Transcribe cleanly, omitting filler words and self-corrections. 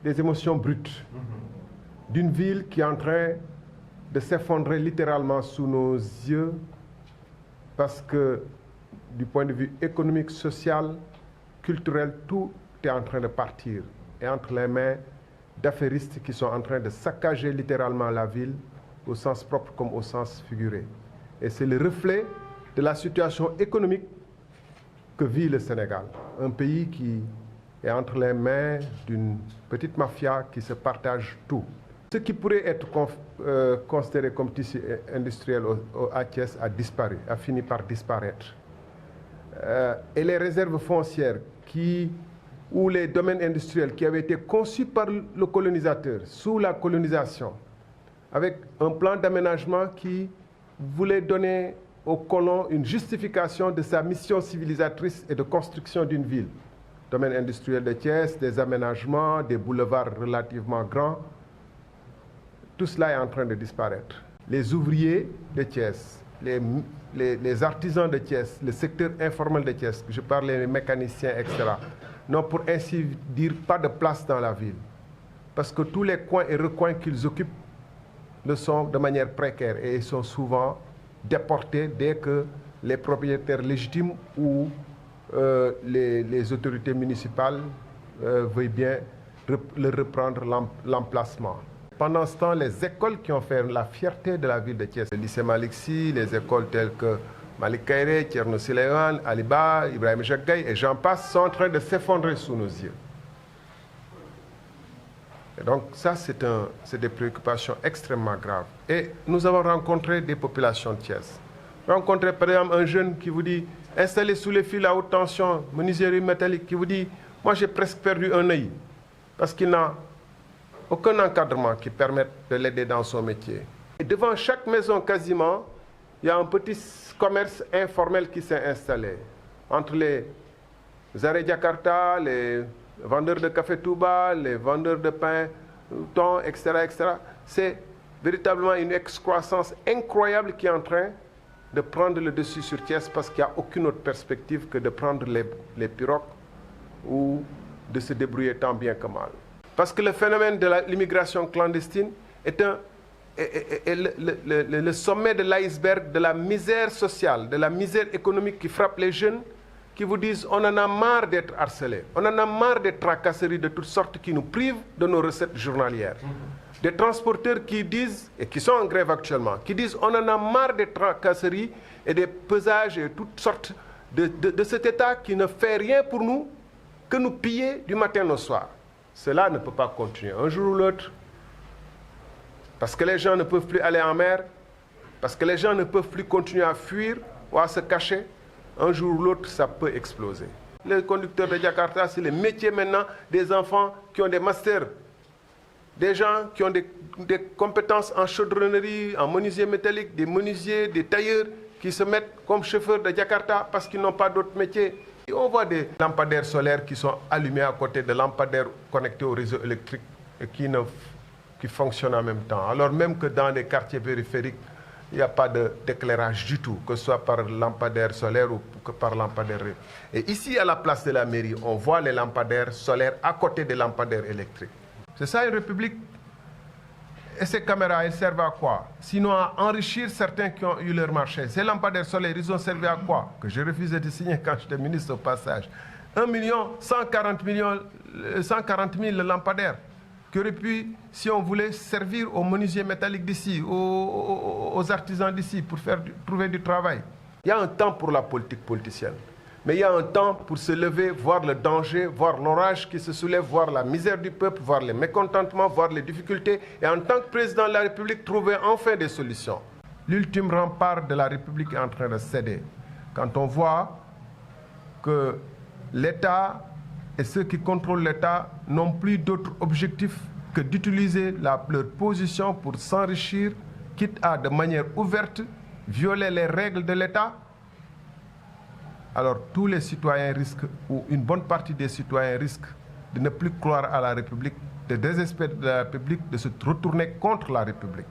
des émotions brutes d'une ville qui est en train de s'effondrer littéralement sous nos yeux parce que du point de vue économique, social, culturel, tout est en train de partir et entre les mains d'affairistes qui sont en train de saccager littéralement la ville au sens propre comme au sens figuré. Et c'est le reflet de la situation économique que vit le Sénégal, un pays qui est entre les mains d'une petite mafia qui se partage tout. Ce qui pourrait être considéré comme tissu industriel à Thiès a disparu, a fini par disparaître. Et les réserves foncières ou les domaines industriels qui avaient été conçus par le colonisateur sous la colonisation, avec un plan d'aménagement qui voulait donner aux colons une justification de sa mission civilisatrice et de construction d'une ville. Domaine industriel de Thiès, des aménagements, des boulevards relativement grands, tout cela est en train de disparaître. Les ouvriers de Thiès, les artisans de Thiès, le secteur informel de Thiès, je parle des mécaniciens, etc., n'ont pour ainsi dire pas de place dans la ville. Parce que tous les coins et recoins qu'ils occupent le sont de manière précaire et ils sont souvent déportés dès que les propriétaires légitimes ou les autorités municipales veuillent bien leur reprendre l'emplacement. Pendant ce temps, les écoles qui ont fait la fierté de la ville de Thiès, le lycée Malick Sy, les écoles telles que Malick Kaïré, Thierno Souleymane, Aliba, Ibrahim Jacquet et j'en passe, sont en train de s'effondrer sous nos yeux. Et donc ça, c'est des préoccupations extrêmement graves. Et nous avons rencontré des populations de Thiès. Rencontré par exemple un jeune qui vous dit, installé sous les fils à haute tension, menuiserie métallique, qui vous dit, moi j'ai presque perdu un œil, parce qu'il n'a aucun encadrement qui permette de l'aider dans son métier. Et devant chaque maison quasiment, il y a un petit commerce informel qui s'est installé. Entre les arrêts Jakarta, les vendeurs de café Touba, les vendeurs de pain, thon, etc., etc. C'est véritablement une excroissance incroyable qui est en train de prendre le dessus sur Thiès parce qu'il n'y a aucune autre perspective que de prendre les pirogues ou de se débrouiller tant bien que mal. Parce que le phénomène de l'immigration clandestine est le sommet de l'iceberg de la misère sociale, de la misère économique qui frappe les jeunes, qui vous disent on en a marre d'être harcelés, on en a marre des tracasseries de toutes sortes qui nous privent de nos recettes journalières. Des transporteurs qui disent, et qui sont en grève actuellement, qui disent on en a marre des tracasseries et des pesages et toutes sortes de cet État qui ne fait rien pour nous que nous piller du matin au soir. Cela ne peut pas continuer un jour ou l'autre, parce que les gens ne peuvent plus aller en mer, parce que les gens ne peuvent plus continuer à fuir ou à se cacher. Un jour ou l'autre, ça peut exploser. Les conducteurs de Jakarta, c'est le métier maintenant des enfants qui ont des masters, des gens qui ont des compétences en chaudronnerie, en menuisier métallique, des menuisiers, des tailleurs qui se mettent comme chauffeurs de Jakarta parce qu'ils n'ont pas d'autre métier. Et on voit des lampadaires solaires qui sont allumés à côté de lampadaires connectés au réseau électrique et qui fonctionnent en même temps. Alors même que dans les quartiers périphériques, il n'y a pas d'éclairage du tout, que ce soit par lampadaire solaire ou que par lampadaire. Et ici, à la place de la mairie, on voit les lampadaires solaires à côté des lampadaires électriques. C'est ça une république. Et ces caméras, elles servent à quoi? Sinon à enrichir certains qui ont eu leur marché. Ces lampadaires solaires, ils ont servi à quoi? Que je refusais de signer quand j'étais ministre au passage. 1,140 million lampadaires qui auraient pu, si on voulait, servir aux menuisiers métalliques d'ici, aux artisans d'ici pour trouver du travail. Il y a un temps pour la politique politicienne. Mais il y a un temps pour se lever, voir le danger, voir l'orage qui se soulève, voir la misère du peuple, voir les mécontentements, voir les difficultés. Et en tant que président de la République, trouver enfin des solutions. L'ultime rempart de la République est en train de céder. Quand on voit que l'État et ceux qui contrôlent l'État n'ont plus d'autre objectif que d'utiliser leur position pour s'enrichir, quitte à, de manière ouverte, violer les règles de l'État, alors tous les citoyens risquent, ou une bonne partie des citoyens risquent, de ne plus croire à la République, de désespérer de la République, de se retourner contre la République.